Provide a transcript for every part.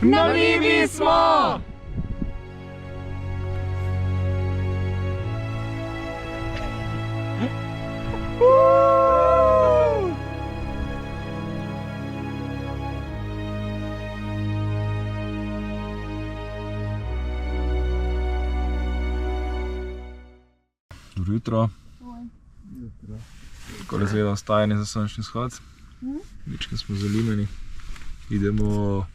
Na Libi smo! Dobro jutro. Tako izgleda vstajanje za sončni vzhod. Mičke smo zalimeni. Idemo...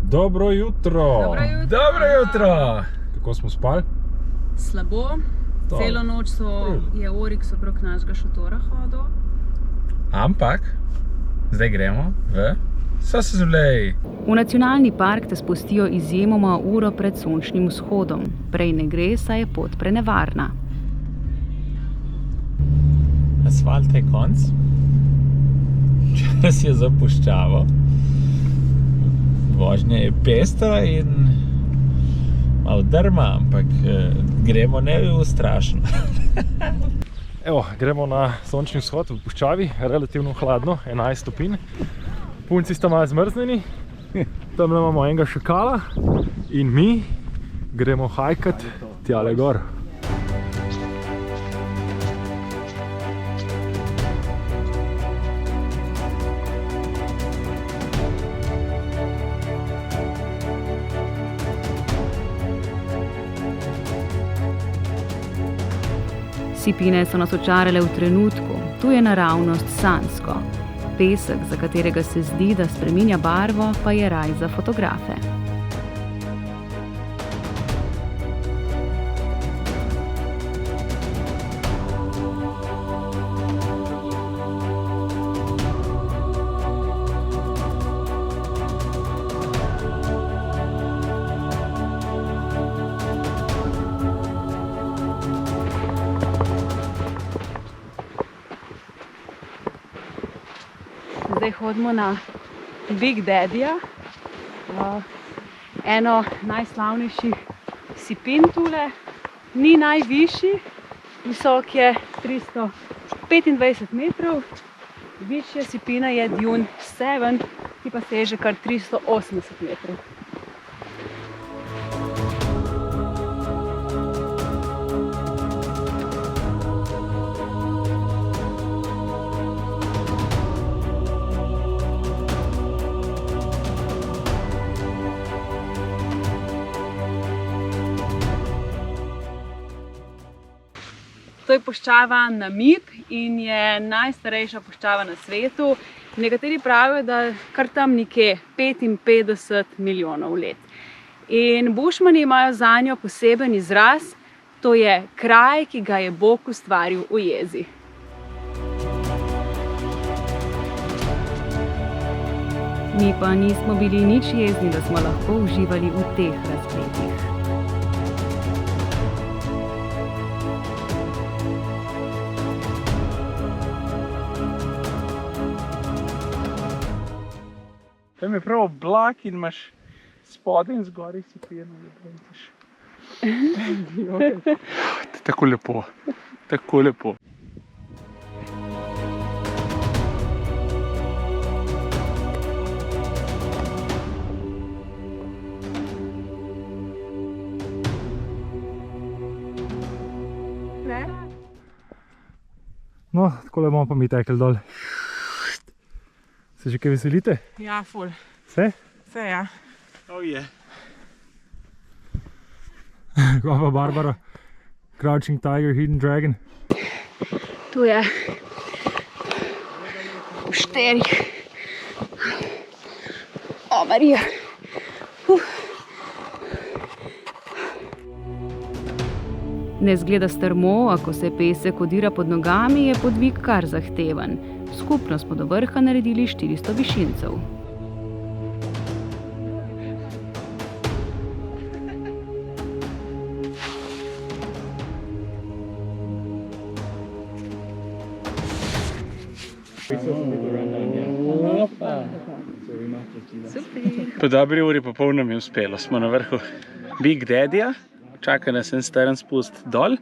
Dobro jutro! Dobro jutro! Kako smo spali? Slabo. Celo noč je Oryx okrog našega šotora hodil. Ampak, zdaj gremo v Sosuzmlej. V nacionalni park te spustijo izjemoma uro pred sončnim vzhodom. Prej ne gre, saj je pot prenevarna. Asfalt je konc. Čas je zapuščavo. Vožnja je pestra in malo drma, ampak gremo neustrašno. Evo, gremo na sončni vzhod v puščavi, relativno hladno, 11 stopinj. Punci sta malo zmrznjeni, tam imamo enega šakala in mi gremo hajkat tjale gor. Sipine so nas očarale v trenutku, tu je naravnost sanjsko. Pesek, za katerega se zdi, da spreminja barvo, pa je raj za fotografe. Zdaj hodimo na Big Daddyja, eno najslavnejših sipin tule. Ni najvišji, visok je 325 metrov, višja sipina je Dune 7, ki pa seže kar 380 metrov. To je puščava Namib in je najstarejša puščava na svetu. Nekateri pravijo, da kar tam nekje 55 milijonov let. In bušmani imajo zanjo poseben izraz, to je kraj, ki ga je Bog ustvaril v jezi. Mi pa nismo bili nič jezni, da smo lahko uživali v teh razpletih. Tam je prav oblak in imaš spodaj in zgoraj sipino. Tako lepo, tako lepo. No, takole bomo pa mi tekli dol. Se že kaj veselite? Ja, ful. Vse? Vse, ja. Oh je. Kaj pa Barbara? Crouching Tiger, Hidden Dragon. Tu je v 4. O, Marija. Ne zgleda strmo, a ko se pesek odira pod nogami, je podvig kar zahteven. Skupno smo do vrha naredili 400 višincev. Po dobri uri pa pol nam je uspelo. Smo na vrhu Big Daddyja, čaka nas en strm spust dol,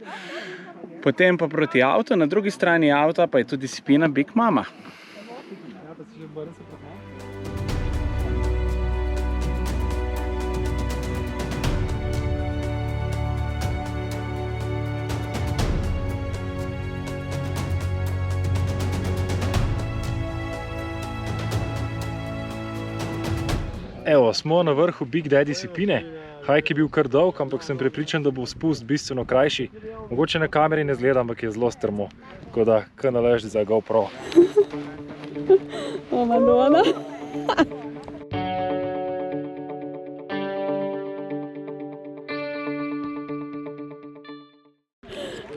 potem pa proti avtu, na drugi strani avta pa je tudi sipina Big Mama. pa si že barem se prehajal? Evo, smo na vrhu Big Daddy sipine. Hajk je bil kar dolg, ampak sem prepričan, da bo spust bistveno krajši. Mogoče na kameri ne zgleda, ampak je zelo strmo. Tako da, kar naleži za GoPro. O, Madonna.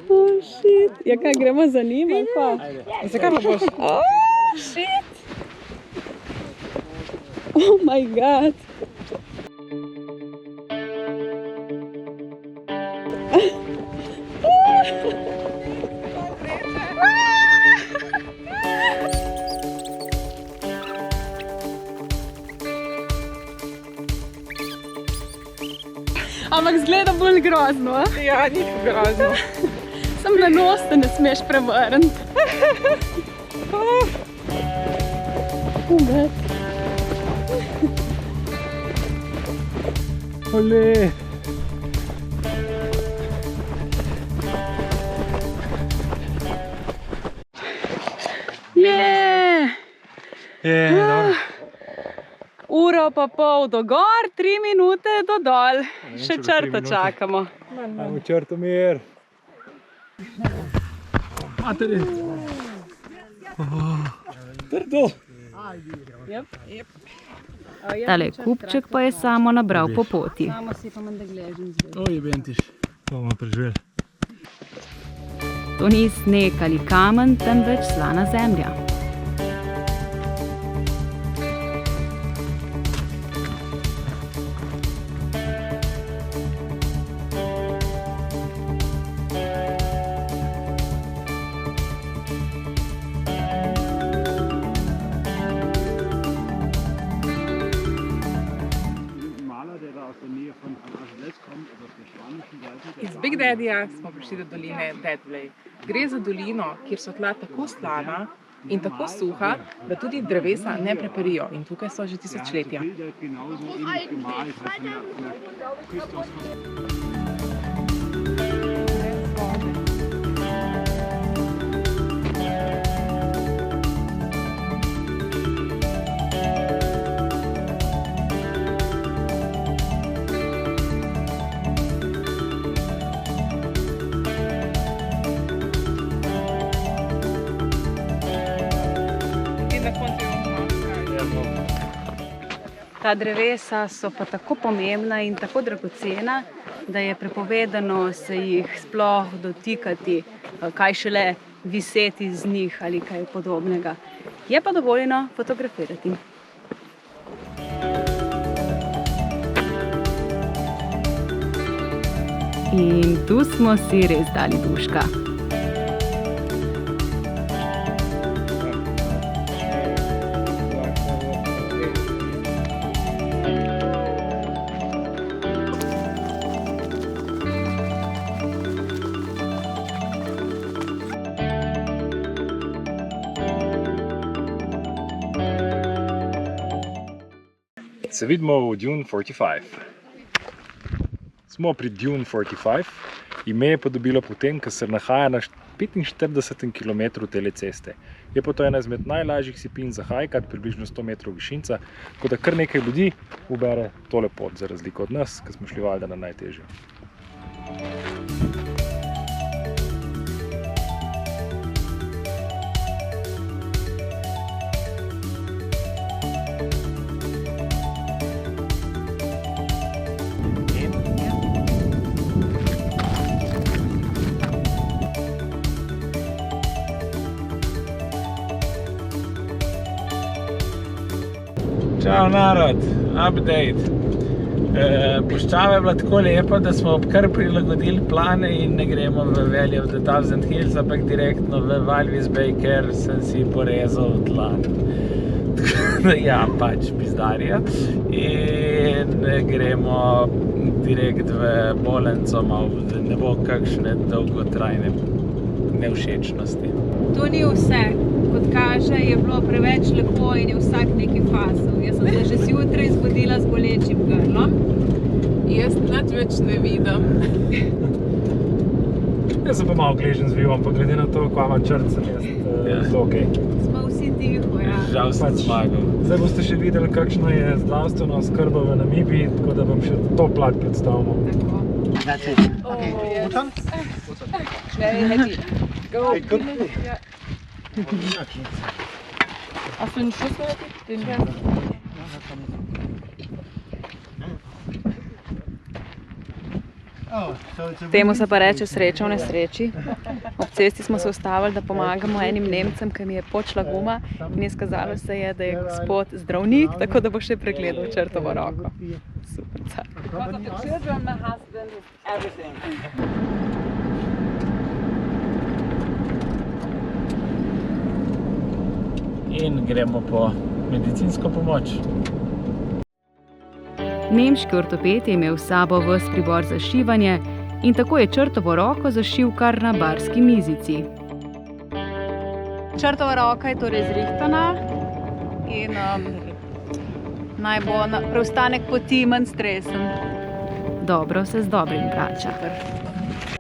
Oh, shit. Ja, kaj, gremo za njim, ali pa? Zakaj pa boš? Oh, shit. Oh my god. Ampak zgleda bolj grozno. Ja, ni grozno. Sam na nos te ne smeš prevrniti. Ole! Dobro. Uro pa pol do gor, 3 minute do dol. Še črto čakamo. Ajmo črto mir. Materi. Trdo. Tale kupček pa je samo nabral po poti. Samo si pa menda gležen zdaj. Oj, bentiš. To bomo preživeli. To ni sneg ali kamen, temveč slana zemlja. Iz Big Daddyja smo prišli do doline Dead Valley. Gre za dolino, kjer so tla tako slana in tako suha, da tudi drevesa ne preperijo in tukaj so že tisočletja. Ta drevesa so pa tako pomembna in tako dragocena, da je prepovedano se jih sploh dotikati, kaj šele viseti z njih ali kaj podobnega. Je pa dovoljeno fotografirati. In tu smo si res dali duška. Se vidimo v Dune 45. Smo pri Dune 45. Ime je pa dobilo potem, ker se nahaja na 45 km tele ceste. Je pa to ena izmed najlažjih sipin za hajkat, približno 100 metrov višinca, tako da kar nekaj ljudi ubere tole pot, za razliko od nas, ki smo šli valjda na najtežjo. Čau narod, update. Puščava je bila tako lepa, da smo kar prilagodili plane in ne gremo v Valley of the Thousand Hills, ampak direktno v Walvis Bay, ker sem si porezal dlan. Tako da ja, pač pizdarja. In gremo direkt v bolnico, da ne bo kakšne dolgotrajne nevšečnosti. To ni vse. Kot kaže, je bilo preveč lepo in je vsak nekaj fasal. Jaz sem se že zjutraj zbudila z bolečim grlom. Jaz nič več ne vidim. Jaz sem pa malo gležen z vivom, pa glede na to, kva ima črt, sem jaz zelo okej. Smo vsi tiho, ja. Žal sem zmagal. Zdaj boste še videli, kakšna je zdravstvena oskrba v Namibiji, tako da vam še to plat predstavimo. Tako. That's it. Okay. Which one? Very happy. Go. Hey, good. Hast du den Schuss fertig? Den Temu se pa reče sreča v nesreči. Ob cesti smo se ustavili, da pomagamo enim Nemcem, ki mi je počela guma in izkazalo se je, da je gospod zdravnik, tako da bo še pregledal črtovo roko. Super car. In gremo po medicinsko pomoč. Nemški ortoped je imel s sabo ves pribor za šivanje in tako je črtovo roko zašil kar na barski mizici. Črtova roka je torej zrihtana in naj bo preostanek poti manj stresen. Dobro se z dobrim vrača.